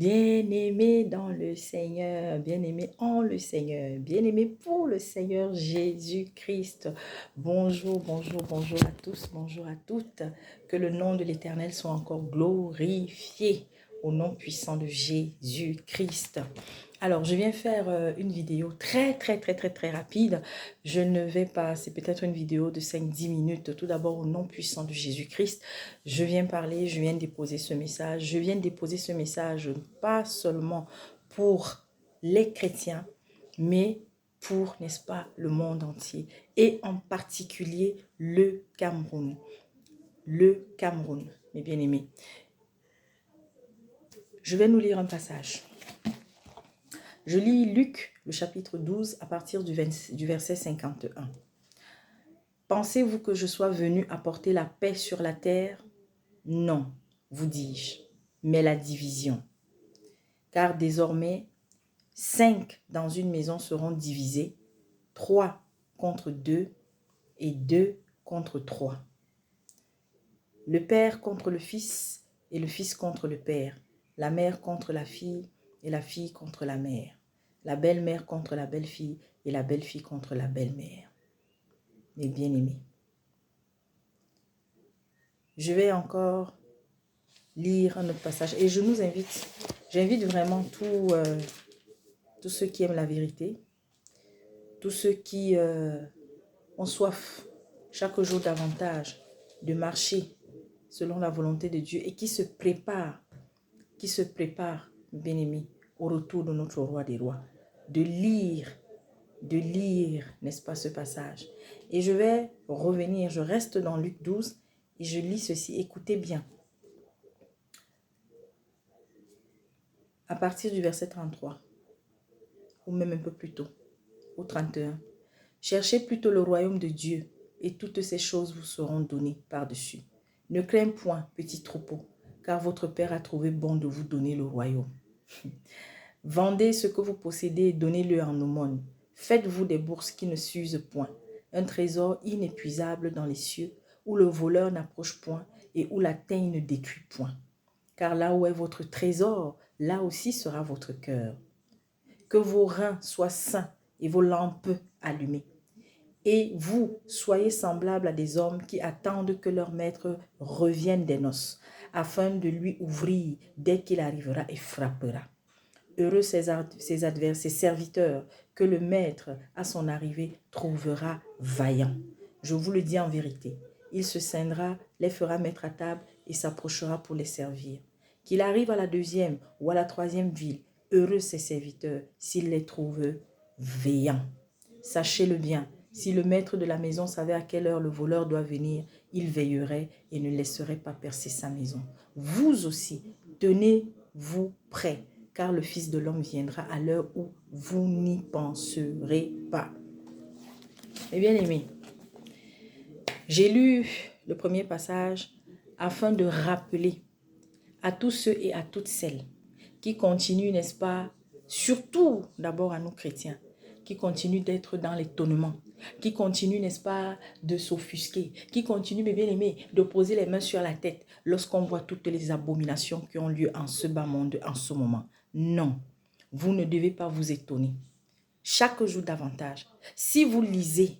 Bien-aimé dans le Seigneur, bien-aimé en le Seigneur, bien-aimé pour le Seigneur Jésus-Christ. Bonjour, bonjour, bonjour à tous, bonjour à toutes. Que le nom de l'Éternel soit encore glorifié au nom puissant de Jésus-Christ. Alors, je viens faire une vidéo très rapide. Je ne vais pas, c'est peut-être une vidéo de 5-10 minutes. Tout d'abord, au nom puissant de Jésus-Christ, je viens parler, je viens déposer ce message. Je viens déposer ce message pas seulement pour les chrétiens, mais pour, n'est-ce pas, le monde entier. Et en particulier le Cameroun. Le Cameroun, mes bien-aimés. Je vais nous lire un passage. Je lis Luc, le chapitre 12, à partir du verset 51. Pensez-vous que je sois venu apporter la paix sur la terre? Non, vous dis-je, mais la division. Car désormais, 5 dans une maison seront divisés, 3 contre 2 et 2 contre 3. Le père contre le fils et le fils contre le père, la mère contre la fille et la fille contre la mère, la belle-mère contre la belle-fille et la belle-fille contre la belle-mère. Mes bien-aimés, je vais encore lire un autre passage et je nous invite, j'invite vraiment tous ceux qui aiment la vérité, tous ceux qui ont soif chaque jour davantage de marcher selon la volonté de Dieu et qui se préparent, bien-aimés, au retour de notre roi des rois, de lire, n'est-ce pas, ce passage. Et je vais revenir, je reste dans Luc 12 et je lis ceci, écoutez bien. À partir du verset 33, ou même un peu plus tôt, au 31. Cherchez plutôt le royaume de Dieu et toutes ces choses vous seront données par-dessus. Ne craignez point, petit troupeau, car votre Père a trouvé bon de vous donner le royaume. Vendez ce que vous possédez et donnez-le en aumône. Faites-vous des bourses qui ne s'usent point, un trésor inépuisable dans les cieux, où le voleur n'approche point et où la teigne ne détruit point. Car là où est votre trésor, là aussi sera votre cœur. Que vos reins soient sains et vos lampes allumées. Et vous, soyez semblables à des hommes qui attendent que leur maître revienne des noces, afin de lui ouvrir dès qu'il arrivera et frappera. Heureux ses serviteurs, que le maître, à son arrivée, trouvera vaillants. Je vous le dis en vérité, il se ceindra, les fera mettre à table et s'approchera pour les servir. Qu'il arrive à la 2e ou à la 3e ville, heureux ses serviteurs, s'il les trouve veillants. Sachez-le bien, si le maître de la maison savait à quelle heure le voleur doit venir, il veillerait et ne laisserait pas percer sa maison. Vous aussi, tenez-vous prêts, car le Fils de l'homme viendra à l'heure où vous n'y penserez pas. Eh bien aimés, j'ai lu le premier passage afin de rappeler à tous ceux et à toutes celles qui continuent, n'est-ce pas, surtout d'abord à nous chrétiens, qui continuent d'être dans l'étonnement, qui continuent, n'est-ce pas, de s'offusquer, qui continuent, mes bien-aimés, de poser les mains sur la tête lorsqu'on voit toutes les abominations qui ont lieu en ce bas monde, en ce moment. Non, vous ne devez pas vous étonner. Chaque jour davantage, si vous lisez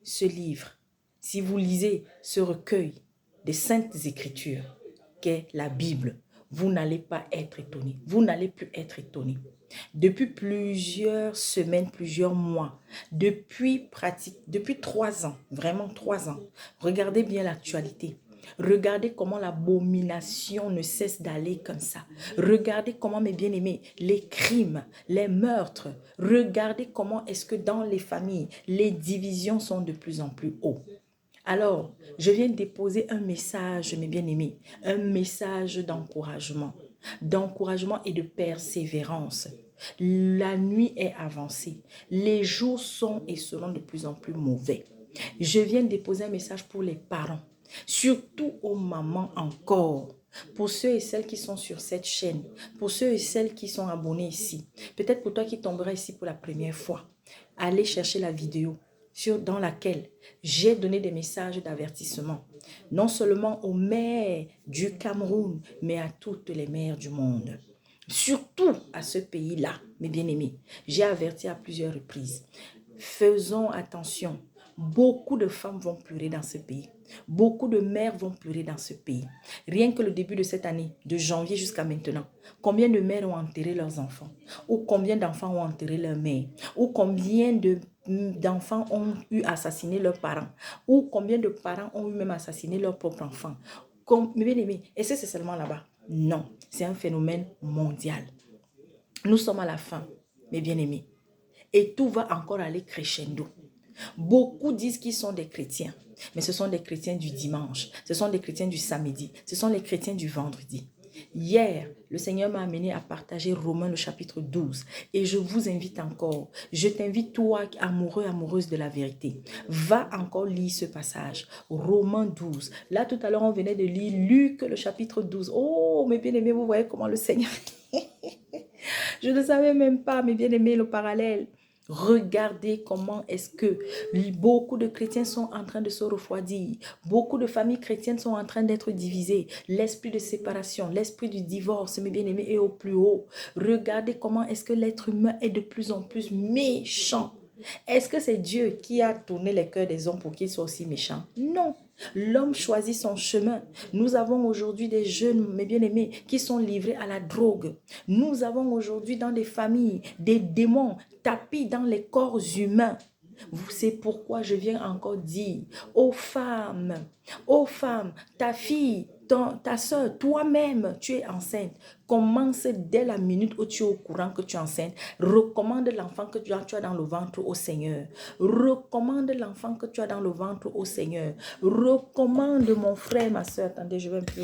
ce livre, si vous lisez ce recueil des Saintes Écritures, qu'est la Bible, vous n'allez pas être étonné. Vous n'allez plus être étonné. Depuis plusieurs semaines, plusieurs mois, depuis 3 ans, vraiment 3 ans, regardez bien l'actualité. Regardez comment l'abomination ne cesse d'aller comme ça. Regardez comment, mes bien-aimés, les crimes, les meurtres, regardez comment est-ce que dans les familles, les divisions sont de plus en plus hautes. Alors, je viens déposer un message, mes bien-aimés, un message d'encouragement et de persévérance. La nuit est avancée, les jours sont et seront de plus en plus mauvais. Je viens déposer un message pour les parents, surtout aux mamans encore. Pour ceux et celles qui sont sur cette chaîne, pour ceux et celles qui sont abonnés ici, peut-être pour toi qui tomberas ici pour la première fois, allez chercher la vidéo dans laquelle j'ai donné des messages d'avertissement, non seulement aux mères du Cameroun, mais à toutes les mères du monde. Surtout à ce pays-là, mes bien-aimés. J'ai averti à plusieurs reprises. Faisons attention. Beaucoup de femmes vont pleurer dans ce pays. Beaucoup de mères vont pleurer dans ce pays. Rien que le début de cette année, de janvier jusqu'à maintenant, combien de mères ont enterré leurs enfants? Ou combien d'enfants ont enterré leur mère? Ou combien d'enfants ont eu assassiné leurs parents? Ou combien de parents ont eu même assassiné leurs propres enfants? Mes bien-aimés, est-ce que c'est seulement là-bas? Non, c'est un phénomène mondial. Nous sommes à la fin, mes bien-aimés. Et tout va encore aller crescendo. Beaucoup disent qu'ils sont des chrétiens, mais ce sont des chrétiens du dimanche, ce sont des chrétiens du samedi, ce sont les chrétiens du vendredi. Hier, le Seigneur m'a amené à partager Romains le chapitre 12 et je vous invite encore, je t'invite toi amoureux, amoureuse de la vérité, va encore lire ce passage, Romains 12. Là tout à l'heure on venait de lire Luc le chapitre 12. Oh mes bien-aimés, vous voyez comment le Seigneur... Je ne savais même pas, mes bien-aimés, le parallèle. Regardez comment est-ce que beaucoup de chrétiens sont en train de se refroidir. Beaucoup de familles chrétiennes sont en train d'être divisées. L'esprit de séparation, l'esprit du divorce, mes bien-aimés, est au plus haut. Regardez comment est-ce que l'être humain est de plus en plus méchant. Est-ce que c'est Dieu qui a tourné les cœurs des hommes pour qu'ils soient aussi méchants? Non. L'homme choisit son chemin. Nous avons aujourd'hui des jeunes, mes bien-aimés, qui sont livrés à la drogue. Nous avons aujourd'hui dans des familles des démons tapis dans les corps humains. C'est pourquoi je viens encore dire aux femmes, ta fille, ta soeur, toi-même, tu es enceinte. Commence dès la minute où tu es au courant que tu es enceinte. Recommande l'enfant que tu as dans le ventre au Seigneur. Recommande l'enfant que tu as dans le ventre au Seigneur. Recommande mon frère, ma soeur. Attendez, je vais un peu...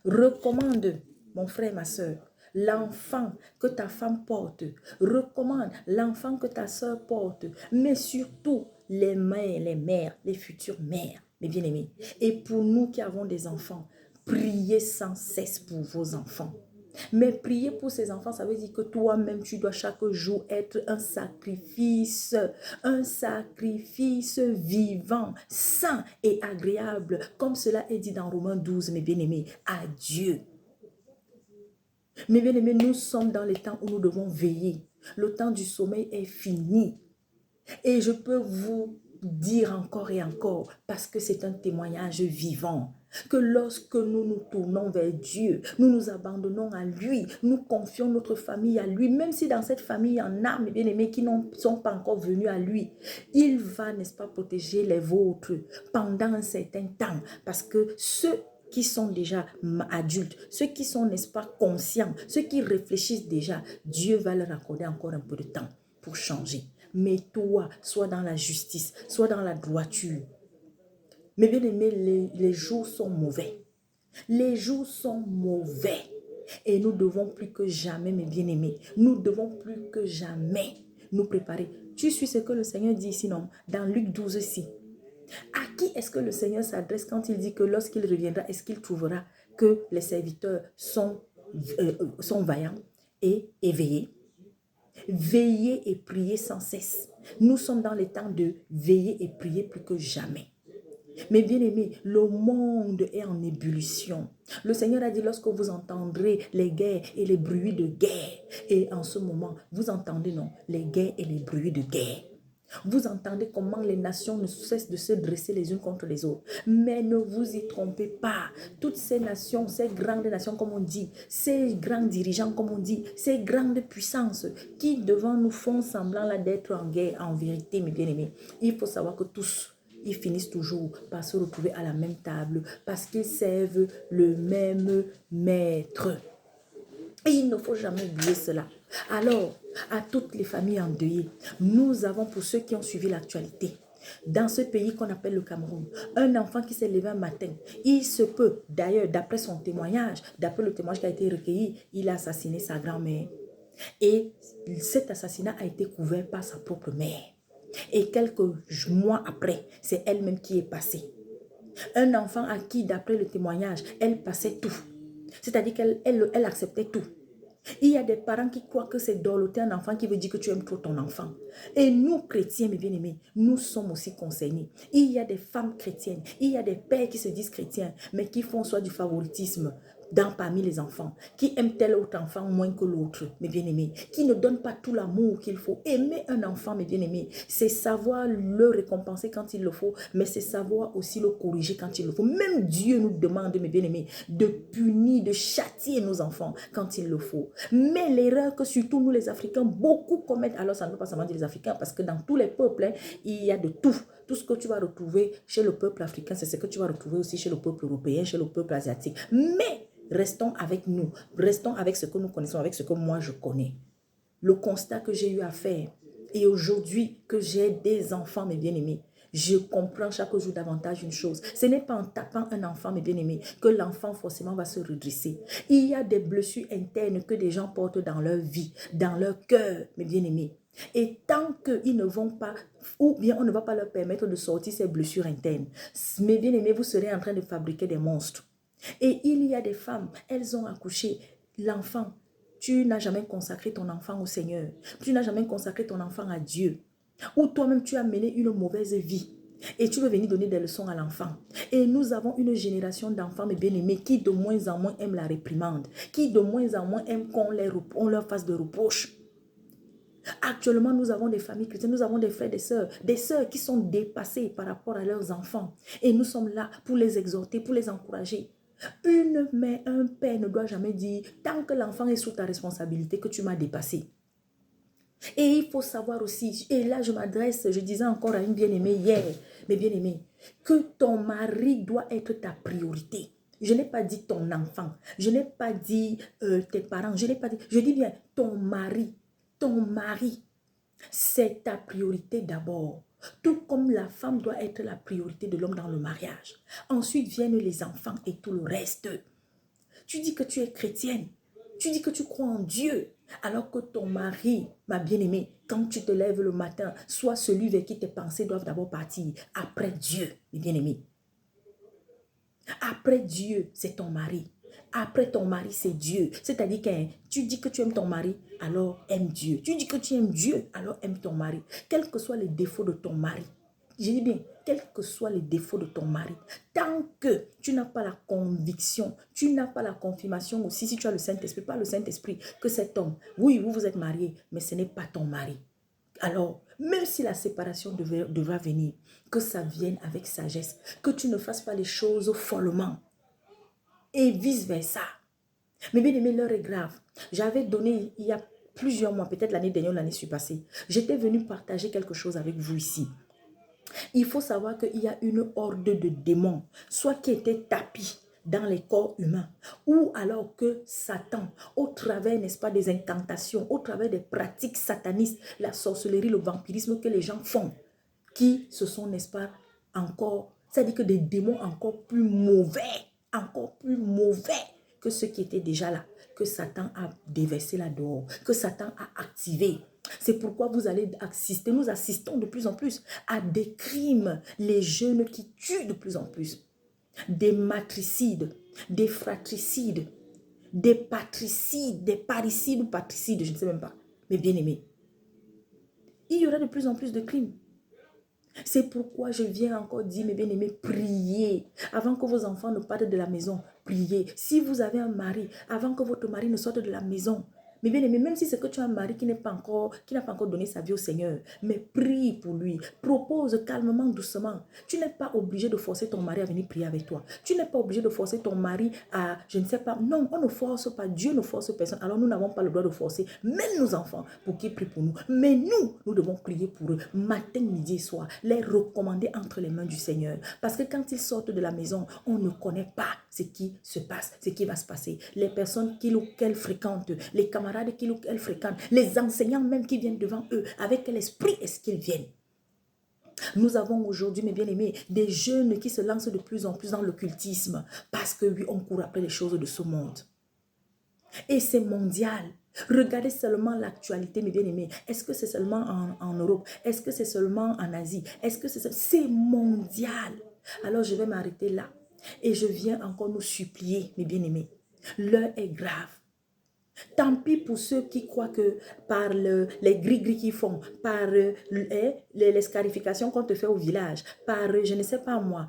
Recommande mon frère, ma soeur. L'enfant que ta femme porte. Recommande l'enfant que ta soeur porte. Mais surtout, les mères, les futures mères, mes bien-aimés. Et pour nous qui avons des enfants, priez sans cesse pour vos enfants. Mais prier pour ces enfants, ça veut dire que toi-même, tu dois chaque jour être un sacrifice vivant, sain et agréable, comme cela est dit dans Romains 12, mes bien-aimés, à Dieu. Mes bien-aimés, nous sommes dans les temps où nous devons veiller. Le temps du sommeil est fini. Et je peux vous dire encore et encore, parce que c'est un témoignage vivant, que lorsque nous nous tournons vers Dieu, nous nous abandonnons à lui, nous confions notre famille à lui, même si dans cette famille, il y en a, mes bien-aimés, qui ne sont pas encore venus à lui, il va, n'est-ce pas, protéger les vôtres pendant un certain temps, parce que ceux qui sont déjà adultes, ceux qui sont, n'est-ce pas, conscients, ceux qui réfléchissent déjà, Dieu va leur accorder encore un peu de temps pour changer. Mais toi, sois dans la justice, sois dans la droiture. Mais bien aimé, les jours sont mauvais. Les jours sont mauvais. Et nous devons plus que jamais, mes bien-aimés, nous devons plus que jamais nous préparer. Tu suis ce que le Seigneur dit ici, non? Dans Luc 12 ici. À qui est-ce que le Seigneur s'adresse quand il dit que lorsqu'il reviendra, est-ce qu'il trouvera que les serviteurs sont vaillants et éveillés? Veillez et priez sans cesse. Nous sommes dans les temps de veiller et prier plus que jamais. Mais bien aimés, le monde est en ébullition. Le Seigneur a dit lorsque vous entendrez les guerres et les bruits de guerre. Et en ce moment, vous entendez non, les guerres et les bruits de guerre. Vous entendez comment les nations ne cessent de se dresser les unes contre les autres. Mais ne vous y trompez pas. Toutes ces nations, ces grandes nations comme on dit, ces grands dirigeants comme on dit, ces grandes puissances qui devant nous font semblant là d'être en guerre, en vérité, mes bien-aimés, il faut savoir que tous, ils finissent toujours par se retrouver à la même table parce qu'ils servent le même maître. Et il ne faut jamais oublier cela. Alors, à toutes les familles endeuillées, nous avons, pour ceux qui ont suivi l'actualité, dans ce pays qu'on appelle le Cameroun, un enfant qui s'est levé un matin, il se peut, d'ailleurs, d'après son témoignage, d'après le témoignage qui a été recueilli, il a assassiné sa grand-mère. Et cet assassinat a été couvert par sa propre mère. Et quelques mois après, c'est elle-même qui est passée. Un enfant à qui, d'après le témoignage, elle passait tout. C'est-à-dire qu'elle acceptait tout. Il y a des parents qui croient que c'est dorloter un enfant qui veut dire que tu aimes trop ton enfant. Et nous, chrétiens, mes bien-aimés, nous sommes aussi concernés. Il y a des femmes chrétiennes, il y a des pères qui se disent chrétiens, mais qui font soit du favoritisme. parmi les enfants, qui aiment tel autre enfant moins que l'autre, mes bien-aimés, qui ne donnent pas tout l'amour qu'il faut. Aimer un enfant, mes bien-aimés, c'est savoir le récompenser quand il le faut, mais c'est savoir aussi le corriger quand il le faut. Même Dieu nous demande, mes bien-aimés, de punir, de châtier nos enfants quand il le faut. Mais l'erreur que surtout nous les Africains, beaucoup commettent, alors ça ne veut pas seulement dire les Africains, parce que dans tous les peuples, il y a de tout. Tout ce que tu vas retrouver chez le peuple africain, c'est ce que tu vas retrouver aussi chez le peuple européen, chez le peuple asiatique. Mais restons avec nous, restons avec ce que nous connaissons, avec ce que moi je connais. Le constat que j'ai eu à faire, et aujourd'hui que j'ai des enfants, mes bien-aimés, je comprends chaque jour davantage une chose. Ce n'est pas en tapant un enfant, mes bien-aimés, que l'enfant forcément va se redresser. Il y a des blessures internes que des gens portent dans leur vie, dans leur cœur, mes bien-aimés. Et tant qu'ils ne vont pas, ou bien on ne va pas leur permettre de sortir ces blessures internes, mes bien-aimés, vous serez en train de fabriquer des monstres. Et il y a des femmes, elles ont accouché l'enfant. Tu n'as jamais consacré ton enfant au Seigneur. Tu n'as jamais consacré ton enfant à Dieu. Ou toi-même, tu as mené une mauvaise vie. Et tu veux venir donner des leçons à l'enfant. Et nous avons une génération d'enfants, mes bien-aimés, qui de moins en moins aiment la réprimande. Qui de moins en moins aiment qu'on leur fasse de reproches. Actuellement, nous avons des familles chrétiennes, nous avons des frères, des sœurs qui sont dépassées par rapport à leurs enfants. Et nous sommes là pour les exhorter, pour les encourager. Une mère, un père ne doit jamais dire, tant que l'enfant est sous ta responsabilité, que tu m'as dépassé. Et il faut savoir aussi, et là je m'adresse, je disais encore à une bien-aimée hier, mes bien-aimés, que ton mari doit être ta priorité. Je n'ai pas dit ton enfant, je n'ai pas dit tes parents, je n'ai pas dit, je dis bien ton mari, c'est ta priorité d'abord. Tout comme la femme doit être la priorité de l'homme dans le mariage. Ensuite viennent les enfants et tout le reste. Tu dis que tu es chrétienne. Tu dis que tu crois en Dieu. Alors que ton mari, ma bien-aimée, quand tu te lèves le matin, soit celui vers qui tes pensées doivent d'abord partir. Après Dieu, mes bien-aimés. Après Dieu, c'est ton mari. Après ton mari, c'est Dieu. C'est-à-dire que tu dis que tu aimes ton mari, alors aime Dieu. Tu dis que tu aimes Dieu, alors aime ton mari. Quels que soient les défauts de ton mari. Je dis bien, quels que soient les défauts de ton mari, tant que tu n'as pas la conviction, tu n'as pas la confirmation aussi, si tu as le Saint-Esprit, pas le Saint-Esprit, que cet homme, oui, vous êtes mariés, mais ce n'est pas ton mari. Alors, même si la séparation devra venir, que ça vienne avec sagesse, que tu ne fasses pas les choses follement et vice-versa. Mais bien aimé, l'heure est grave. J'avais donné il y a plusieurs mois, peut-être l'année dernière ou l'année passée, j'étais venue partager quelque chose avec vous ici. Il faut savoir qu'il y a une horde de démons, soit qui étaient tapis dans les corps humains, ou alors que Satan, au travers, n'est-ce pas, des incantations, au travers des pratiques satanistes, la sorcellerie, le vampirisme que les gens font, qui se sont, n'est-ce pas, encore, c'est-à-dire que des démons encore plus mauvais que ceux qui étaient déjà là, que Satan a déversé là dehors, que Satan a activé. C'est pourquoi vous allez assister, nous assistons de plus en plus à des crimes, les jeunes qui tuent de plus en plus, des matricides, des fratricides, des patricides, des parricides ou patricides, je ne sais même pas, mais bien aimés. Il y aura de plus en plus de crimes. C'est pourquoi je viens encore dire, mes bien-aimés, priez. Avant que vos enfants ne partent de la maison, priez. Si vous avez un mari, avant que votre mari ne sorte de la maison, mes bien-aimés, même si c'est que tu as un mari qui n'a pas encore donné sa vie au Seigneur, mais prie pour lui. Propose calmement, doucement. Tu n'es pas obligé de forcer ton mari à venir prier avec toi. Tu n'es pas obligé de forcer ton mari à, je ne sais pas, non, on ne force pas. Dieu ne force personne. Alors nous n'avons pas le droit de forcer même nos enfants pour qu'ils prient pour nous. Mais nous devons prier pour eux, matin, midi et soir, les recommander entre les mains du Seigneur. Parce que quand ils sortent de la maison, on ne connaît pas ce qui se passe, ce qui va se passer. Les personnes qu'ils ou qu'elles fréquentent, les camarades qu'ils ou qu'elles fréquentent, les enseignants même qui viennent devant eux, avec quel esprit est-ce qu'ils viennent? Nous avons aujourd'hui, mes bien-aimés, des jeunes qui se lancent de plus en plus dans l'occultisme parce que oui, on court après les choses de ce monde. Et c'est mondial. Regardez seulement l'actualité, mes bien-aimés. Est-ce que c'est seulement en Europe? Est-ce que c'est seulement en Asie? Est-ce que c'est mondial? Alors je vais m'arrêter là. Et je viens encore nous supplier, mes bien-aimés. L'heure est grave. Tant pis pour ceux qui croient que par les gris-gris qu'ils font, par les scarifications qu'on te fait au village, par je ne sais pas moi,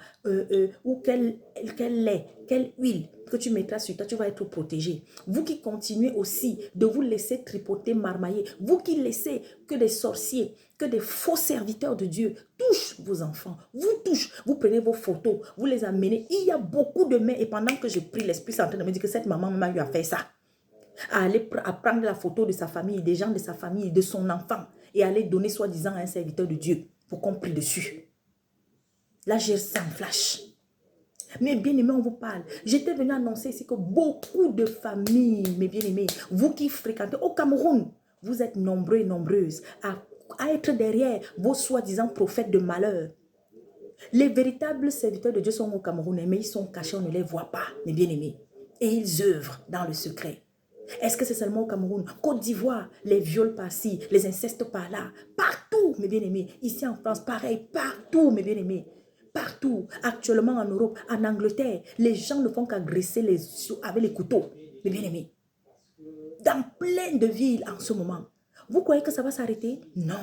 ou quel lait, quelle huile que tu mettras sur toi, tu vas être protégé. Vous qui continuez aussi de vous laisser tripoter, marmailler, vous qui laissez que des sorciers, que des faux serviteurs de Dieu touchent vos enfants, vous touchent, vous prenez vos photos, vous les amenez. Il y a beaucoup de mains et pendant que je prie, l'Esprit est en train de me dire que cette maman m'a eu à faire ça. À prendre la photo de sa famille, des gens de sa famille, de son enfant et aller donner soi-disant à un serviteur de Dieu pour qu'on prie dessus. Là, j'ai ça en flash. Mais bien-aimés, on vous parle. J'étais venu annoncer ici que beaucoup de familles, mes bien-aimés, vous qui fréquentez au Cameroun, vous êtes nombreux et nombreuses à être derrière vos soi-disant prophètes de malheur. Les véritables serviteurs de Dieu sont au Cameroun, mais ils sont cachés, on ne les voit pas, mes bien-aimés. Et ils œuvrent dans le secret. Est-ce que c'est seulement au Cameroun? Côte d'Ivoire, les viols par-ci, les incestes par-là. Partout, mes bien-aimés. Ici en France, pareil, partout, mes bien-aimés. Partout. Actuellement en Europe, en Angleterre, les gens ne font qu'agresser avec les couteaux, mes bien-aimés. Dans plein de villes en ce moment. Vous croyez que ça va s'arrêter? Non.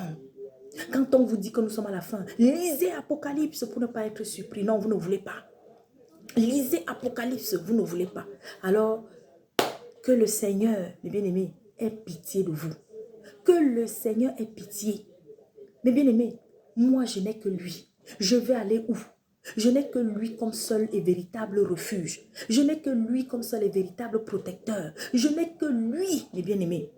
Quand on vous dit que nous sommes à la fin, lisez Apocalypse pour ne pas être surpris. Non, vous ne voulez pas. Lisez Apocalypse, vous ne voulez pas. Alors, que le Seigneur, mes bien-aimés, ait pitié de vous. Que le Seigneur ait pitié. Mes bien-aimés, moi je n'ai que lui. Je vais aller où? Je n'ai que lui comme seul et véritable refuge. Je n'ai que lui comme seul et véritable protecteur. Je n'ai que lui, mes bien-aimés.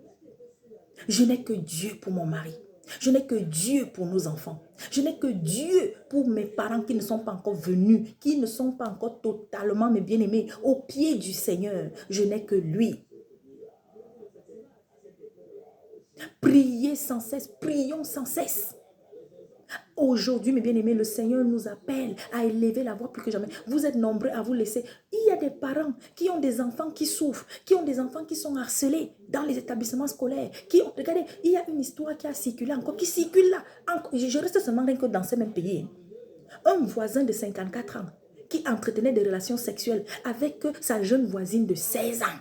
Je n'ai que Dieu pour mon mari. Je n'ai que Dieu pour nos enfants. Je n'ai que Dieu pour mes parents qui ne sont pas encore venus, qui ne sont pas encore totalement, mes bien-aimés, au pied du Seigneur. Je n'ai que lui. Priez sans cesse, prions sans cesse. Aujourd'hui, mes bien-aimés, le Seigneur nous appelle à élever la voix plus que jamais. Vous êtes nombreux à vous laisser. Il y a des parents qui ont des enfants qui souffrent, qui ont des enfants qui sont harcelés dans les établissements scolaires. Regardez, il y a une histoire qui a circulé encore, qui circule là. Je reste seulement rien que dans ce même pays. Un voisin de 54 ans qui entretenait des relations sexuelles avec sa jeune voisine de 16 ans.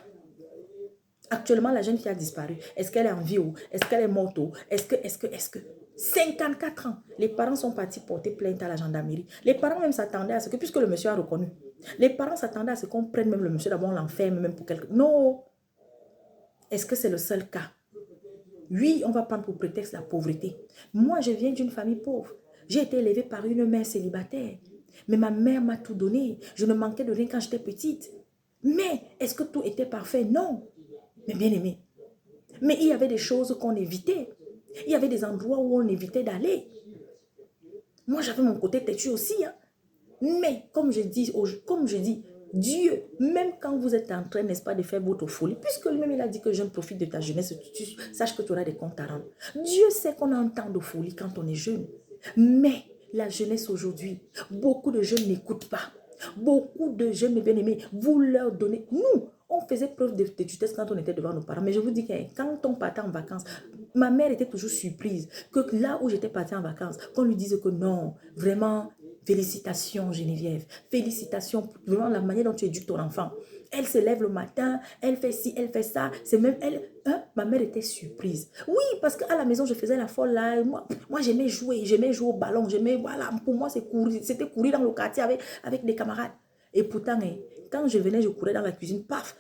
Actuellement, la jeune fille a disparu. Est-ce qu'elle est en vie ou est-ce qu'elle est morte? Est-ce que 54 ans, les parents sont partis porter plainte à la gendarmerie. Les parents même s'attendaient à ce que, puisque le monsieur a reconnu, les parents s'attendaient à ce qu'on prenne même le monsieur, d'abord on l'enferme même pour quelques... Non. Est-ce que c'est le seul cas? Oui, on va prendre pour prétexte la pauvreté. Moi, je viens d'une famille pauvre. J'ai été élevée par une mère célibataire. Mais ma mère m'a tout donné. Je ne manquais de rien quand j'étais petite. Mais est-ce que tout était parfait? Non. Mais bien aimé. Mais il y avait des choses qu'on évitait. Il y avait des endroits où on évitait d'aller. Moi, j'avais mon côté têtu aussi. Hein. Mais comme je dis, Dieu, même quand vous êtes en train, n'est-ce pas, de faire votre folie, puisque lui-même, il a dit que je profite de ta jeunesse, tu saches que tu auras des comptes à rendre. Dieu sait qu'on a un temps de folie quand on est jeune. Mais la jeunesse aujourd'hui, beaucoup de jeunes n'écoutent pas. Beaucoup de jeunes, mes bien-aimés, vous leur donnez... Nous, on faisait preuve de têtesse quand on était devant nos parents. Mais je vous dis que quand on partait en vacances, ma mère était toujours surprise que là où j'étais partie en vacances, qu'on lui dise que non, vraiment, félicitations Geneviève, félicitations pour vraiment la manière dont tu éduques ton enfant. Elle se lève le matin, elle fait ci, elle fait ça. C'est même elle. Hein? Ma mère était surprise. Oui, parce qu'à la maison, je faisais la folle là. Moi j'aimais jouer au ballon. Voilà, pour moi, c'était courir dans le quartier avec des camarades. Et pourtant, quand je venais, je courais dans la cuisine, paf,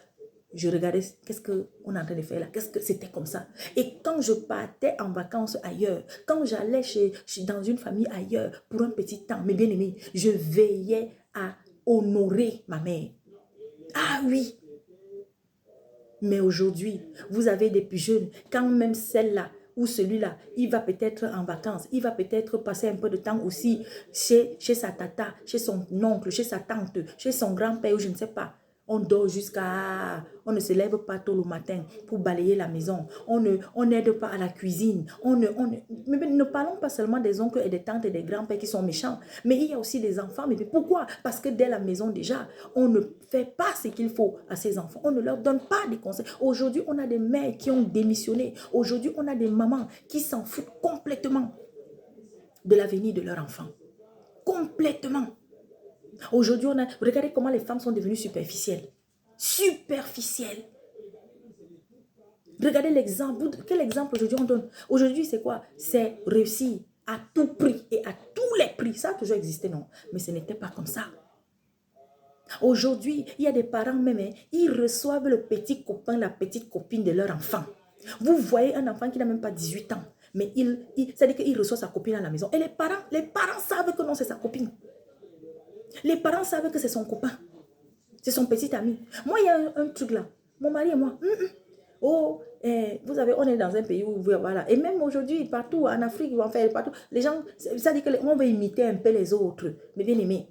je regardais qu'est-ce qu'on est en train de faire là, qu'est-ce que c'était comme ça. Et quand je partais en vacances ailleurs, quand j'allais dans une famille ailleurs pour un petit temps, mes bien-aimés, je veillais à honorer ma mère. Ah oui. Mais aujourd'hui, vous avez des plus jeunes, quand même celle-là ou celui-là, il va peut-être en vacances, il va peut-être passer un peu de temps aussi chez sa tata, chez son oncle, chez sa tante, chez son grand-père ou je ne sais pas. On dort jusqu'à... On ne se lève pas tôt le matin pour balayer la maison. On n'aide pas à la cuisine. Mais ne parlons pas seulement des oncles et des tantes et des grands-pères qui sont méchants. Mais il y a aussi des enfants. Mais pourquoi? Parce que dès la maison déjà, on ne fait pas ce qu'il faut à ces enfants. On ne leur donne pas des conseils. Aujourd'hui, on a des mères qui ont démissionné. Aujourd'hui, on a des mamans qui s'en foutent complètement de l'avenir de leur enfant. Complètement. Aujourd'hui, regardez comment les femmes sont devenues superficielles. Superficielles. Regardez l'exemple. Quel exemple aujourd'hui on donne? Aujourd'hui, c'est quoi? C'est réussir à tout prix et à tous les prix. Ça a toujours existé, non? Mais ce n'était pas comme ça. Aujourd'hui, il y a des parents même, hein, ils reçoivent le petit copain, la petite copine de leur enfant. Vous voyez un enfant qui n'a même pas 18 ans, mais c'est-à-dire qu'il reçoit sa copine à la maison. Et les parents savent que non, c'est sa copine. Les parents savent que c'est son copain. C'est son petit ami. Moi, il y a un truc là. Mon mari et moi. Oh, vous savez, on est dans un pays où, voilà. Et même aujourd'hui, partout, en Afrique, enfin, partout, les gens, ça dit qu'on veut imiter un peu les autres. Mais bien aimé.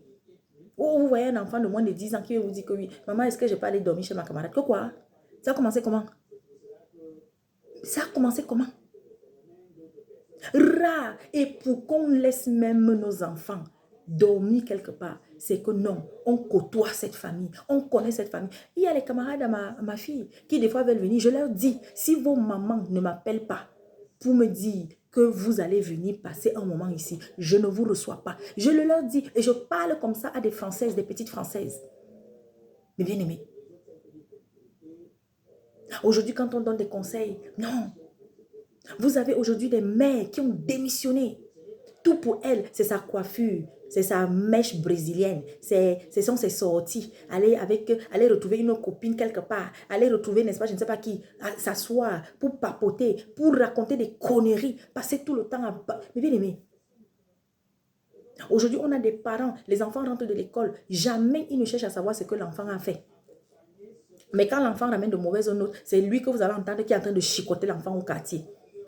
Oh, vous voyez un enfant de moins de 10 ans qui vous dit que oui, maman, est-ce que je peux aller dormir chez ma camarade? Que quoi? Ça a commencé comment? Ça a commencé comment? Rare. Et pour qu'on laisse même nos enfants dormir quelque part, c'est que non, on côtoie cette famille, on connaît cette famille. Il y a les camarades à ma fille qui des fois veulent venir. Je leur dis, si vos mamans ne m'appellent pas pour me dire que vous allez venir passer un moment ici, je ne vous reçois pas. Je le leur dis et je parle comme ça à des Françaises, des petites Françaises. Mais bien aimés. Aujourd'hui, quand on donne des conseils, non. Vous avez aujourd'hui des mères qui ont démissionné. Tout pour elle, c'est sa coiffure, c'est sa mèche brésilienne, ce sont ses sorties. Aller retrouver une copine quelque part, aller retrouver, n'est-ce pas, je ne sais pas qui, s'asseoir pour papoter, pour raconter des conneries, passer tout le temps à... Mais bien aimé, aujourd'hui, on a des parents, les enfants rentrent de l'école, jamais ils ne cherchent à savoir ce que l'enfant a fait. Mais quand l'enfant ramène de mauvaises notes, c'est lui que vous allez entendre qui est en train de chicoter l'enfant au quartier.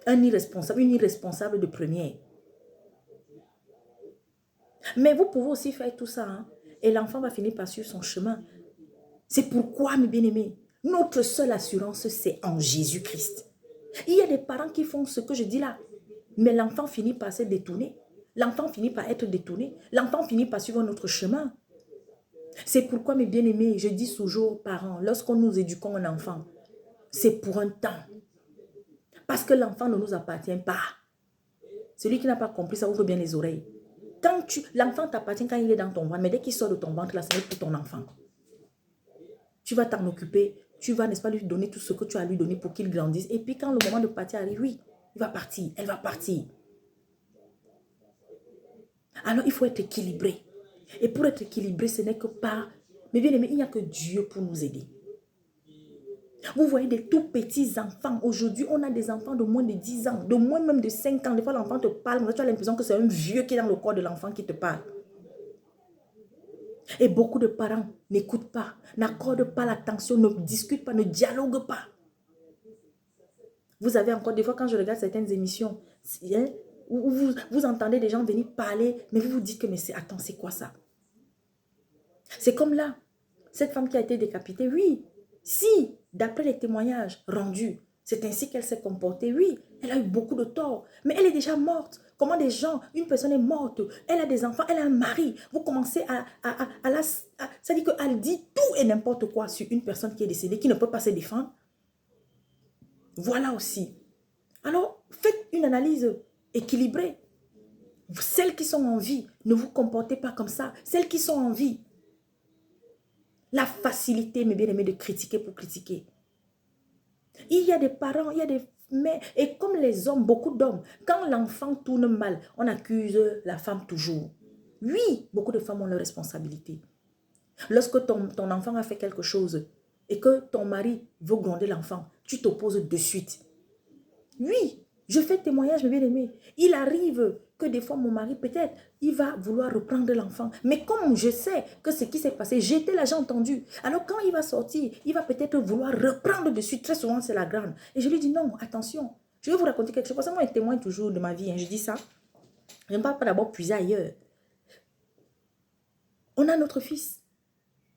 Un irresponsable, une irresponsable de première. Mais vous pouvez aussi faire tout ça, hein, et l'enfant va finir par suivre son chemin. C'est pourquoi, mes bien-aimés, notre seule assurance, c'est en Jésus-Christ. Il y a des parents qui font ce que je dis là, mais l'enfant finit par se détourner. L'enfant finit par être détourné. L'enfant finit par suivre notre chemin. C'est pourquoi, mes bien-aimés, je dis toujours aux parents, lorsqu'on nous éduquons un enfant, c'est pour un temps. Parce que l'enfant ne nous appartient pas. Celui qui n'a pas compris ça ouvre bien les oreilles. L'enfant t'appartient quand il est dans ton ventre, mais dès qu'il sort de ton ventre, là, ce n'est plus ton enfant. Tu vas t'en occuper, tu vas, n'est-ce pas, lui donner tout ce que tu as lui donné pour qu'il grandisse. Et puis quand le moment de partir arrive, oui, il va partir, elle va partir. Alors il faut être équilibré. Et pour être équilibré, ce n'est que par... Mais bien aimé, il n'y a que Dieu pour nous aider. Vous voyez des tout petits enfants. Aujourd'hui, on a des enfants de moins de 10 ans, de moins même de 5 ans. Des fois, l'enfant te parle, mais tu as l'impression que c'est un vieux qui est dans le corps de l'enfant qui te parle. Et beaucoup de parents n'écoutent pas, n'accordent pas l'attention, ne discutent pas, ne dialoguent pas. Vous avez encore des fois, quand je regarde certaines émissions, hein, où vous entendez des gens venir parler, mais vous vous dites que, mais attends, c'est quoi ça? C'est comme là, cette femme qui a été décapitée, oui. Si, d'après les témoignages rendus, c'est ainsi qu'elle s'est comportée, oui, elle a eu beaucoup de tort, mais elle est déjà morte. Comment des gens, une personne est morte, elle a des enfants, elle a un mari, vous commencez ça dit qu'elle dit tout et n'importe quoi sur une personne qui est décédée, qui ne peut pas se défendre. Voilà aussi. Alors, faites une analyse équilibrée. Celles qui sont en vie, ne vous comportez pas comme ça. Celles qui sont en vie, la facilité, mes bien-aimés, de critiquer pour critiquer. Il y a des parents, il y a des mères, et comme les hommes, beaucoup d'hommes, quand l'enfant tourne mal, on accuse la femme toujours. Oui, beaucoup de femmes ont leur responsabilité. Lorsque ton enfant a fait quelque chose et que ton mari veut gronder l'enfant, tu t'opposes de suite. Oui, je fais témoignage, mes bien-aimés. Il arrive que des fois, mon mari, peut-être, il va vouloir reprendre l'enfant. Mais comme je sais que ce qui s'est passé, j'étais là, j'ai entendu. Alors, quand il va sortir, il va peut-être vouloir reprendre de suite. Très souvent, c'est la grande. Et je lui dis, non, attention. Je vais vous raconter quelque chose. Parce que moi, je témoigne toujours de ma vie. Hein, je dis ça. Je ne parle pas d'abord puiser ailleurs. On a notre fils.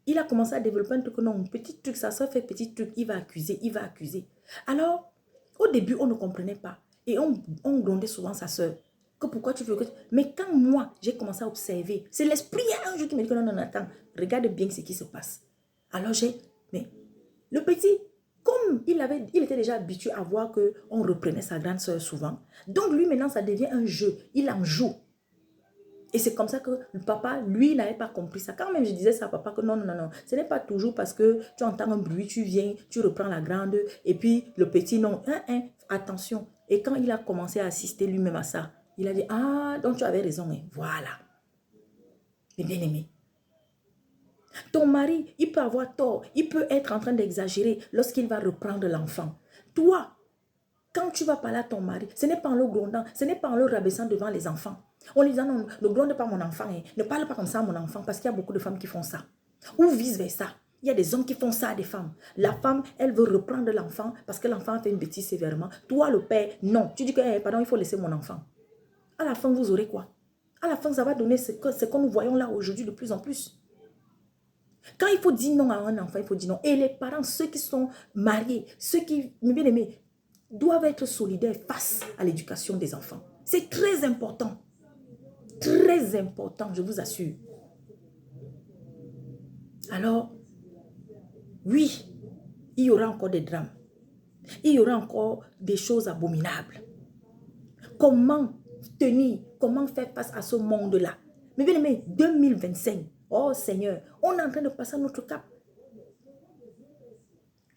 Il a commencé à développer un truc. Non, petit truc, ça fait petit truc. Il va accuser, il va accuser. Alors, au début, on ne comprenait pas. Et on grondait souvent sa soeur. Que pourquoi tu veux que... Mais quand moi, j'ai commencé à observer, c'est l'esprit un jour qui me dit que non, non, attends, regarde bien ce qui se passe. Alors mais le petit, comme il était déjà habitué à voir qu'on reprenait sa grande soeur souvent, donc lui maintenant, ça devient un jeu. Il en joue. Et c'est comme ça que le papa, lui, n'avait pas compris ça. Quand même, je disais ça à papa que non, non, non, non. Ce n'est pas toujours parce que tu entends un bruit, tu viens, tu reprends la grande, et puis le petit, non. Attention. Et quand il a commencé à assister lui-même à ça, il a dit, ah, donc tu avais raison. Hein. Voilà. Mais bien aimé. Ton mari, il peut avoir tort. Il peut être en train d'exagérer lorsqu'il va reprendre l'enfant. Toi, quand tu vas parler à ton mari, ce n'est pas en le grondant, ce n'est pas en le rabaissant devant les enfants. On lui dit non, ne gronde pas mon enfant, hein. Ne parle pas comme ça à mon enfant, parce qu'il y a beaucoup de femmes qui font ça. Ou vice-versa. Il y a des hommes qui font ça à des femmes. La femme, elle veut reprendre l'enfant parce que l'enfant a fait une bêtise sévèrement. Toi, le père, non. Tu dis que, pardon, il faut laisser mon enfant. À la fin, vous aurez quoi? À la fin, ça va donner ce que nous voyons là aujourd'hui de plus en plus. Quand il faut dire non à un enfant, il faut dire non. Et les parents, ceux qui sont mariés, ceux qui, bien aimés, doivent être solidaires face à l'éducation des enfants. C'est très important. Très important, je vous assure. Alors, oui, il y aura encore des drames. Il y aura encore des choses abominables. Comment tenir, comment faire face à ce monde-là? Mais bien aimé, 2025, oh Seigneur, on est en train de passer à notre cap.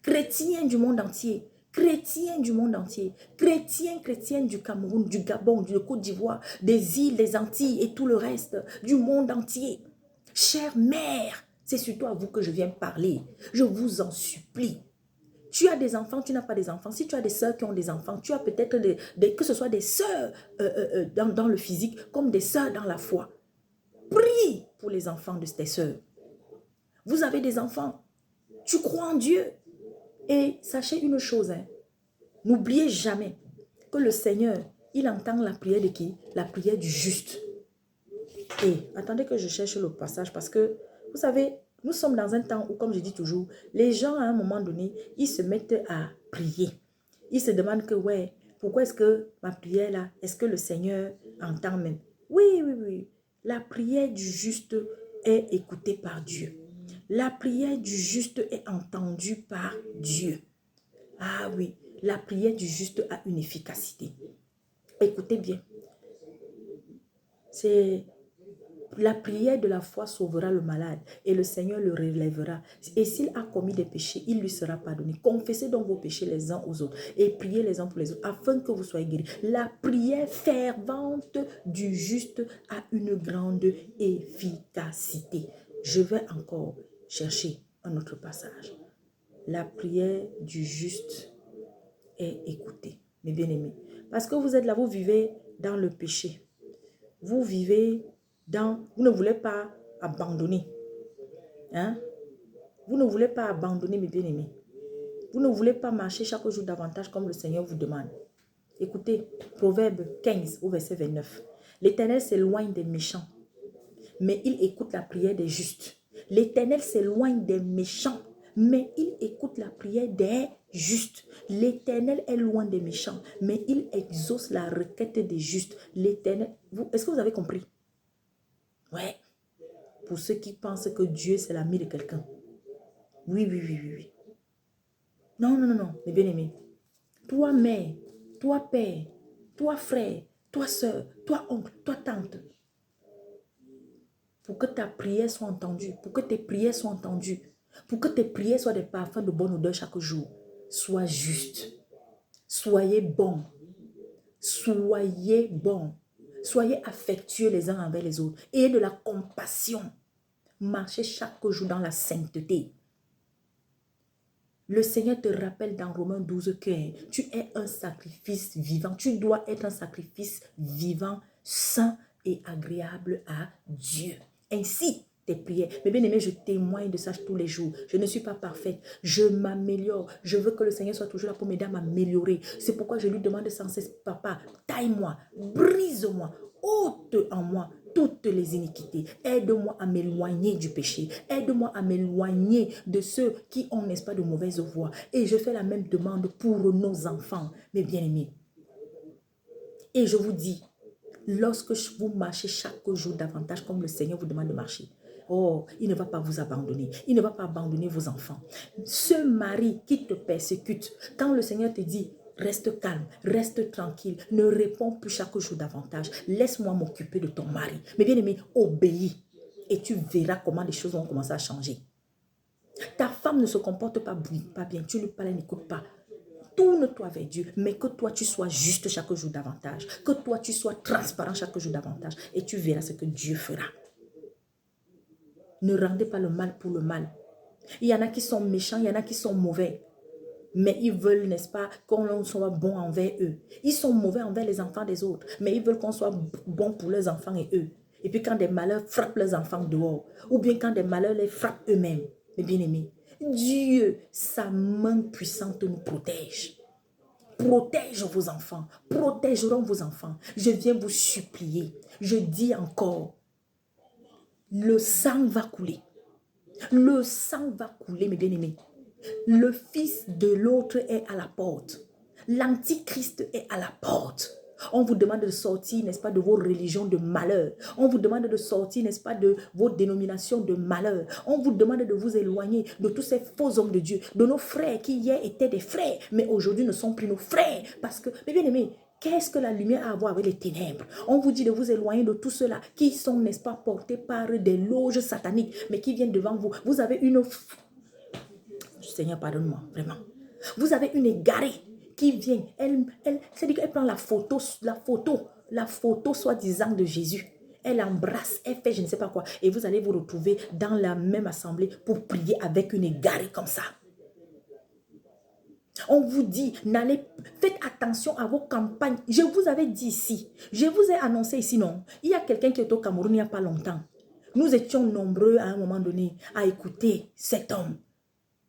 Chrétiens du monde entier, chrétiens du monde entier, chrétiens du Cameroun, du Gabon, du Côte d'Ivoire, des îles, des Antilles et tout le reste du monde entier. Chère mère, c'est surtout à vous que je viens parler. Je vous en supplie. Tu as des enfants, tu n'as pas des enfants. Si tu as des sœurs qui ont des enfants, tu as peut-être que ce soit des sœurs dans le physique comme des sœurs dans la foi. Prie pour les enfants de tes sœurs. Vous avez des enfants, tu crois en Dieu. Et sachez une chose, hein, n'oubliez jamais que le Seigneur, il entend la prière de qui? La prière du juste. Et attendez que je cherche le passage parce que, vous savez, nous sommes dans un temps où, comme je dis toujours, les gens, à un moment donné, ils se mettent à prier. Ils se demandent que, ouais, pourquoi est-ce que ma prière là, est-ce que le Seigneur entend même? Oui, oui, oui. La prière du juste est écoutée par Dieu. La prière du juste est entendue par Dieu. Ah oui, la prière du juste a une efficacité. Écoutez bien. C'est la prière de la foi sauvera le malade et le Seigneur le relèvera. Et s'il a commis des péchés, il lui sera pardonné. Confessez donc vos péchés les uns aux autres et priez les uns pour les autres afin que vous soyez guéris. La prière fervente du juste a une grande efficacité. Je vais encore chercher un autre passage. La prière du juste est écoutée, mes bien-aimés. Parce que vous êtes là, vous vivez dans le péché. Vous vivez dans... Vous ne voulez pas abandonner. Hein? Vous ne voulez pas abandonner, mes bien-aimés. Vous ne voulez pas marcher chaque jour davantage comme le Seigneur vous demande. Écoutez, Proverbe 15 au verset 29. L'Éternel s'éloigne des méchants, mais il écoute la prière des justes. L'Éternel s'éloigne des méchants, mais il écoute la prière des justes. L'Éternel est loin des méchants, mais il exauce la requête des justes. L'Éternel, est-ce que vous avez compris? Ouais. Pour ceux qui pensent que Dieu, c'est l'ami de quelqu'un. Oui, oui, oui, oui, oui. Non, non, non, non, mes bien-aimés. Toi, mère, toi, père, toi, frère, toi, soeur, toi, oncle, toi, tante. Pour que ta prière soit entendue, pour que tes prières soient entendues, pour que tes prières soient des parfums de bonne odeur chaque jour. Sois juste. Soyez bons. Soyez bons. Soyez affectueux les uns envers les autres. Ayez de la compassion. Marchez chaque jour dans la sainteté. Le Seigneur te rappelle dans Romains 12 que tu es un sacrifice vivant. Tu dois être un sacrifice vivant, saint et agréable à Dieu. Ainsi, tes prières. Mais bien aimé, je témoigne de ça tous les jours. Je ne suis pas parfaite. Je m'améliore. Je veux que le Seigneur soit toujours là pour m'aider à m'améliorer. C'est pourquoi je lui demande sans cesse, papa, taille-moi, brise-moi, ôte en moi toutes les iniquités. Aide-moi à m'éloigner du péché. Aide-moi à m'éloigner de ceux qui ont, n'est-ce pas, de mauvaises voies. Et je fais la même demande pour nos enfants, mes bien-aimés. Et je vous dis, lorsque vous marchez chaque jour davantage comme le Seigneur vous demande de marcher, oh, il ne va pas vous abandonner. Il ne va pas abandonner vos enfants. Ce mari qui te persécute, quand le Seigneur te dit, Reste calme, reste tranquille. Ne réponds plus chaque jour davantage. Laisse-moi m'occuper de ton mari. Mais bien aimé, obéis. Et tu verras comment les choses vont commencer à changer. Ta femme ne se comporte pas bien. Tu lui parles, elle n'écoute pas. Tourne-toi vers Dieu, mais que toi tu sois juste chaque jour davantage. Que toi tu sois transparent chaque jour davantage. Et tu verras ce que Dieu fera. Ne rendez pas le mal pour le mal. Il y en a qui sont méchants, il y en a qui sont mauvais. Mais ils veulent, n'est-ce pas, qu'on soit bon envers eux. Ils sont mauvais envers les enfants des autres, mais ils veulent qu'on soit bon pour leurs enfants et eux. Et puis quand des malheurs frappent leurs enfants dehors, ou bien quand des malheurs les frappent eux-mêmes, mes bien-aimés, Dieu, sa main puissante nous protège. Protège vos enfants, protégeront vos enfants. Je viens vous supplier. Je dis encore, le sang va couler. Le sang va couler, mes bien-aimés. Le fils de l'autre est à la porte. L'antichrist est à la porte. On vous demande de sortir, n'est-ce pas, de vos religions de malheur. On vous demande de sortir, n'est-ce pas, de vos dénominations de malheur. On vous demande de vous éloigner de tous ces faux hommes de Dieu, de nos frères qui hier étaient des frères, mais aujourd'hui ne sont plus nos frères. Parce que, mes bien-aimés, qu'est-ce que la lumière a à voir avec les ténèbres? On vous dit de vous éloigner de tout cela qui sont, n'est-ce pas, portés par des loges sataniques, mais qui viennent devant vous. Vous avez une... Seigneur, pardonne-moi, vraiment. Vous avez une égarée qui vient. C'est-à-dire qu'elle prend la photo soi-disant de Jésus. Elle embrasse, elle fait je ne sais pas quoi. Et vous allez vous retrouver dans la même assemblée pour prier avec une égarée comme ça. On vous dit, faites attention à vos campagnes. Je vous avais dit ici, je vous ai annoncé ici, non. Il y a quelqu'un qui est au Cameroun il n'y a pas longtemps. Nous étions nombreux à un moment donné à écouter cet homme.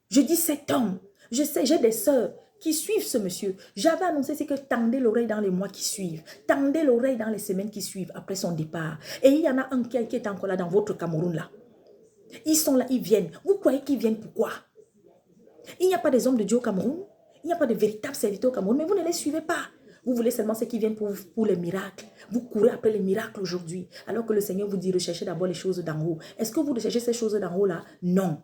Je dis cet homme. Je sais, j'ai des sœurs qui suivent ce monsieur. J'avais annoncé, c'est que tendez l'oreille dans les mois qui suivent. Tendez l'oreille dans les semaines qui suivent après son départ. Et il y en a un qui est encore là dans votre Cameroun là. Ils sont là, ils viennent. Vous croyez qu'ils viennent pourquoi? Il n'y a pas des hommes de Dieu au Cameroun. Il n'y a pas de véritables serviteurs au Cameroun. Mais vous ne les suivez pas. Vous voulez seulement ceux qui viennent pour les miracles. Vous courez après les miracles aujourd'hui. Alors que le Seigneur vous dit, recherchez d'abord les choses d'en haut. Est-ce que vous recherchez ces choses d'en haut là? Non.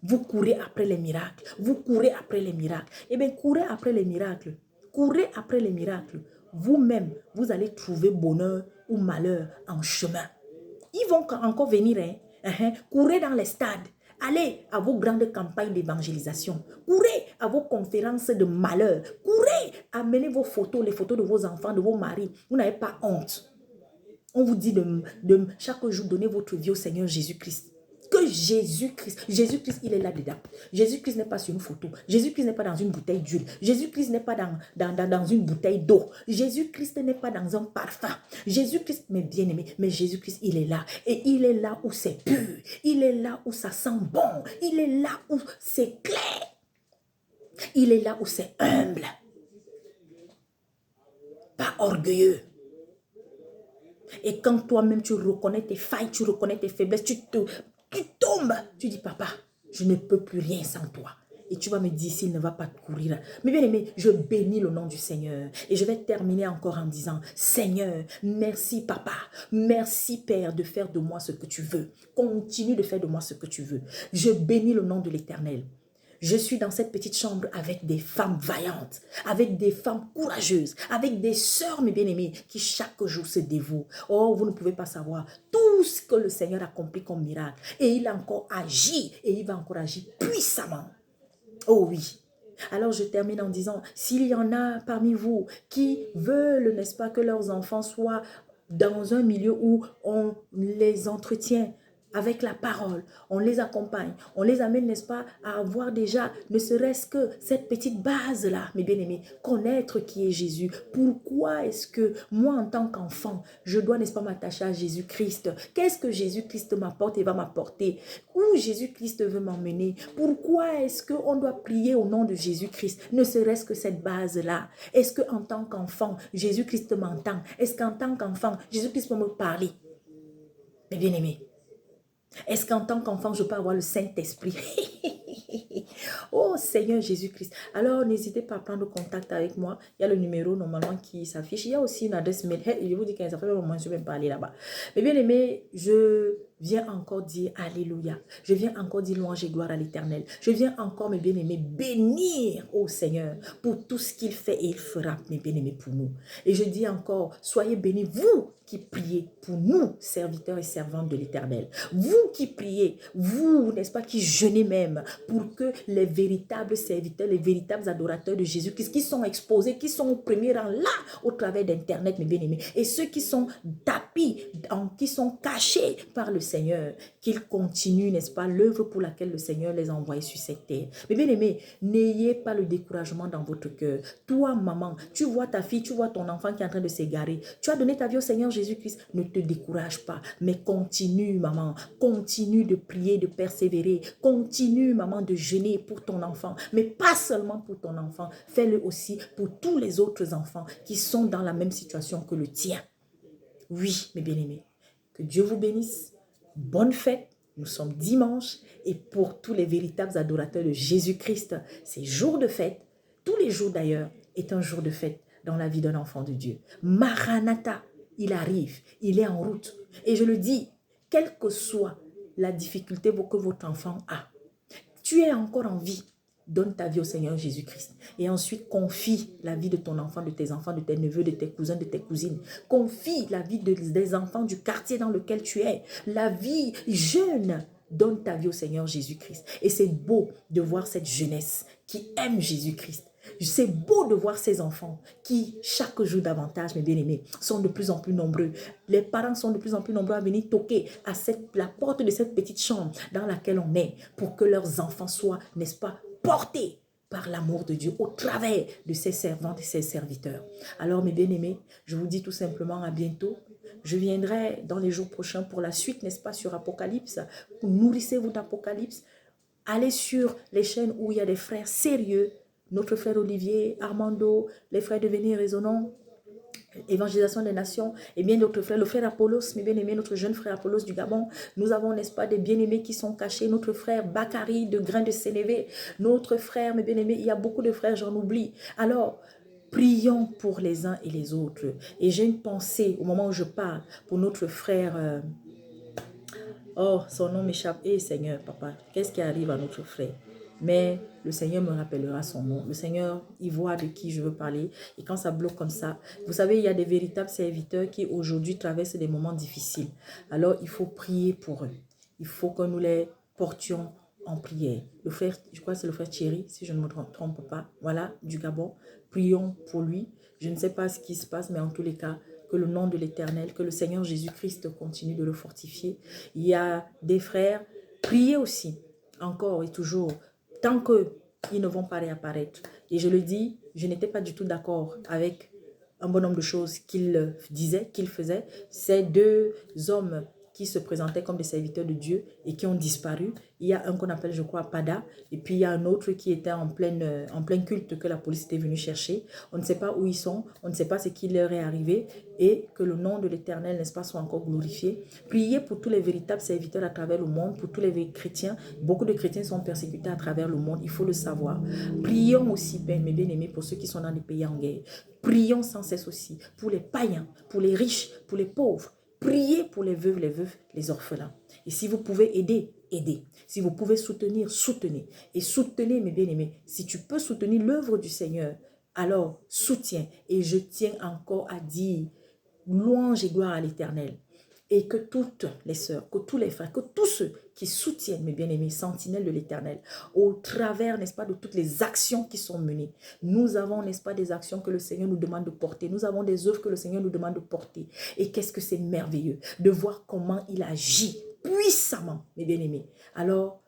Vous courez après les miracles. Vous courez après les miracles. Eh bien, courez après les miracles. Courez après les miracles. Vous-même, vous allez trouver bonheur ou malheur en chemin. Ils vont encore venir. Courez dans les stades. Allez à vos grandes campagnes d'évangélisation. Courez à vos conférences de malheur. Courez. Amenez vos photos, les photos de vos enfants, de vos maris. Vous n'avez pas honte. On vous dit de chaque jour donner votre vie au Seigneur Jésus-Christ. Que Jésus-Christ, il est là-dedans. Jésus-Christ n'est pas sur une photo. Jésus-Christ n'est pas dans une bouteille d'huile. Jésus-Christ n'est pas dans une bouteille d'eau. Jésus-Christ n'est pas dans un parfum. Jésus-Christ, mais bien aimé, mais Jésus-Christ, il est là. Et il est là où c'est pur. Il est là où ça sent bon. Il est là où c'est clair. Il est là où c'est humble. Pas orgueilleux. Et quand toi-même tu reconnais tes failles, tu reconnais tes faiblesses, tu tombes, tu dis papa, je ne peux plus rien sans toi. Et tu vas me dire s'il ne va pas te courir. Mais bien aimé, je bénis le nom du Seigneur. Et je vais terminer encore en disant, Seigneur, merci papa, merci Père de faire de moi ce que tu veux. Continue de faire de moi ce que tu veux. Je bénis le nom de l'Éternel. Je suis dans cette petite chambre avec des femmes vaillantes, avec des femmes courageuses, avec des sœurs, mes bien-aimés, qui chaque jour se dévouent. Oh, vous ne pouvez pas savoir tout ce que le Seigneur a accompli comme miracle. Et il a encore agi, et il va encore agir puissamment. Oh oui. Alors je termine en disant, s'il y en a parmi vous qui veulent, n'est-ce pas, que leurs enfants soient dans un milieu où on les entretient avec la parole, on les accompagne, on les amène, n'est-ce pas, à avoir déjà, ne serait-ce que cette petite base-là, mes bien-aimés, connaître qui est Jésus. Pourquoi est-ce que moi, en tant qu'enfant, je dois, n'est-ce pas, m'attacher à Jésus-Christ? Qu'est-ce que Jésus-Christ m'apporte et va m'apporter? Où Jésus-Christ veut m'emmener? Pourquoi est-ce qu'on doit prier au nom de Jésus-Christ? Ne serait-ce que cette base-là. Est-ce qu'en tant qu'enfant, Jésus-Christ m'entend? Est-ce qu'en tant qu'enfant, Jésus-Christ peut me parler? Mes bien-aimés, est-ce qu'en tant qu'enfant, je peux avoir le Saint-Esprit? Oh Seigneur Jésus-Christ. Alors n'hésitez pas à prendre contact avec moi. Il y a le numéro normalement qui s'affiche. Il y a aussi une adresse mail. Hey, je vous dis que ça fait un moment que je ne vais pas aller là-bas. Mais bien aimé, je viens encore dire Alléluia. Je viens encore dire louange et gloire à l'Éternel. Je viens encore, mes bien-aimés, bénir au Seigneur pour tout ce qu'il fait et il fera, mes bien-aimés, pour nous. Et je dis encore, soyez bénis, vous qui priez pour nous, serviteurs et servantes de l'Éternel. Vous qui priez, vous, n'est-ce pas, qui jeûnez même, pour que les véritables serviteurs, les véritables adorateurs de Jésus-Christ, qui sont exposés, qui sont au premier rang là, au travers d'Internet, mes bien-aimés, et ceux qui sont tapis, qui sont cachés par le Seigneur, qu'ils continuent, n'est-ce pas, l'œuvre pour laquelle le Seigneur les a envoyés sur cette terre. Mais bien aimés, n'ayez pas le découragement dans votre cœur. Toi, maman, tu vois ta fille, tu vois ton enfant qui est en train de s'égarer. Tu as donné ta vie au Seigneur Jésus-Christ. Ne te décourage pas, mais continue, maman. Continue de prier, de persévérer. Continue, maman, de jeûner pour ton enfant. Mais pas seulement pour ton enfant. Fais-le aussi pour tous les autres enfants qui sont dans la même situation que le tien. Oui, mes bien-aimés. Que Dieu vous bénisse. Bonne fête. Nous sommes dimanche et pour tous les véritables adorateurs de Jésus-Christ, c'est jour de fête. Tous les jours d'ailleurs est un jour de fête dans la vie d'un enfant de Dieu. Maranatha, il arrive, il est en route. Et je le dis, quelle que soit la difficulté que votre enfant a, tu es encore en vie. Donne ta vie au Seigneur Jésus-Christ. Et ensuite, confie la vie de ton enfant, de tes enfants, de tes neveux, de tes cousins, de tes cousines. Confie la vie des enfants du quartier dans lequel tu es. La vie jeune. Donne ta vie au Seigneur Jésus-Christ. Et c'est beau de voir cette jeunesse qui aime Jésus-Christ. C'est beau de voir ces enfants qui, chaque jour davantage, mes bien-aimés, sont de plus en plus nombreux. Les parents sont de plus en plus nombreux à venir toquer à la porte de cette petite chambre dans laquelle on est pour que leurs enfants soient, n'est-ce pas, portés par l'amour de Dieu au travers de ses servantes et ses serviteurs. Alors, mes bien-aimés, je vous dis tout simplement à bientôt. Je viendrai dans les jours prochains pour la suite, n'est-ce pas, sur Apocalypse. Nourrissez-vous d'Apocalypse. Allez sur les chaînes où il y a des frères sérieux. Notre frère Olivier, Armando, les frères de Venir Résonnant, Évangélisation des Nations, et bien d'autres frères, le frère Apollos, mes bien-aimés, notre jeune frère Apollos du Gabon. Nous avons, n'est-ce pas, des bien-aimés qui sont cachés. Notre frère Bakary de Grain de Sénévé, notre frère, mes bien-aimés, il y a beaucoup de frères, j'en oublie. Alors, prions pour les uns et les autres. Et j'ai une pensée, au moment où je parle, pour notre frère... oh, son nom m'échappe. Eh Seigneur, papa, qu'est-ce qui arrive à notre frère? Mais le Seigneur me rappellera son nom. Le Seigneur, il voit de qui je veux parler. Et quand ça bloque comme ça, vous savez, il y a des véritables serviteurs qui aujourd'hui traversent des moments difficiles. Alors, il faut prier pour eux. Il faut que nous les portions en prière. Le frère, je crois que c'est le frère Thierry, si je ne me trompe pas. Voilà, du Gabon. Prions pour lui. Je ne sais pas ce qui se passe, mais en tous les cas, que le nom de l'Éternel, que le Seigneur Jésus-Christ continue de le fortifier. Il y a des frères, priez aussi, encore et toujours, tant qu'ils ne vont pas réapparaître. Et je le dis, je n'étais pas du tout d'accord avec un bon nombre de choses qu'il disait, qu'il faisait. Ces deux hommes qui se présentaient comme des serviteurs de Dieu et qui ont disparu. Il y a un qu'on appelle, je crois, Pada, et puis il y a un autre qui était en plein culte que la police était venue chercher. On ne sait pas où ils sont, on ne sait pas ce qui leur est arrivé, et que le nom de l'Éternel, n'est-ce pas, soit encore glorifié. Priez pour tous les véritables serviteurs à travers le monde, pour tous les chrétiens. Beaucoup de chrétiens sont persécutés à travers le monde, il faut le savoir. Prions aussi, Père, mes bien-aimés, pour ceux qui sont dans les pays en guerre. Prions sans cesse aussi pour les païens, pour les riches, pour les pauvres. Priez pour les veuves, les orphelins. Et si vous pouvez aider, aidez. Si vous pouvez soutenir, soutenez. Et soutenez, mes bien-aimés. Si tu peux soutenir l'œuvre du Seigneur, alors soutiens. Et je tiens encore à dire louange et gloire à l'Éternel. Et que toutes les sœurs, que tous les frères, que tous ceux qui soutiennent, mes bien-aimés, sentinelles de l'Éternel, au travers, n'est-ce pas, de toutes les actions qui sont menées. Nous avons, n'est-ce pas, des actions que le Seigneur nous demande de porter. Nous avons des œuvres que le Seigneur nous demande de porter. Et qu'est-ce que c'est merveilleux de voir comment il agit puissamment, mes bien-aimés. Alors,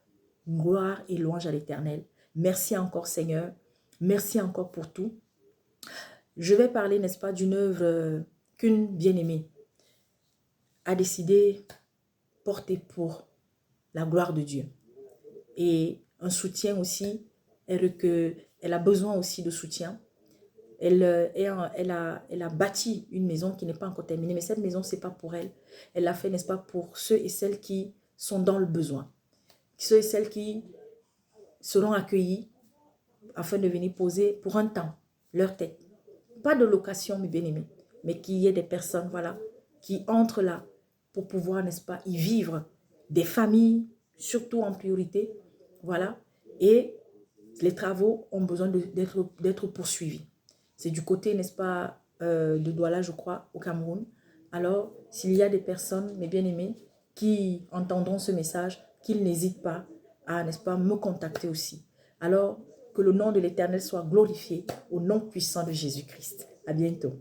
gloire et louange à l'Éternel. Merci encore, Seigneur. Merci encore pour tout. Je vais parler, n'est-ce pas, d'une œuvre qu'une bien-aimée a décidé porter pour la gloire de Dieu. Et un soutien aussi, elle a besoin aussi de soutien. Elle a bâti une maison qui n'est pas encore terminée, mais cette maison, ce n'est pas pour elle. Elle l'a fait, n'est-ce pas, pour ceux et celles qui sont dans le besoin. Ceux et celles qui seront accueillis afin de venir poser pour un temps leur tête. Pas de location, mes bien-aimés, mais qu'il y ait des personnes, voilà, qui entrent là pour pouvoir, n'est-ce pas, y vivre. Des familles, surtout en priorité, voilà. Et les travaux ont besoin d'être poursuivis. C'est du côté, n'est-ce pas, de Douala, je crois, au Cameroun. Alors, s'il y a des personnes, mes bien-aimés, qui entendront ce message, qu'ils n'hésitent pas à, n'est-ce pas, me contacter aussi. Alors, que le nom de l'Éternel soit glorifié au nom puissant de Jésus-Christ. À bientôt.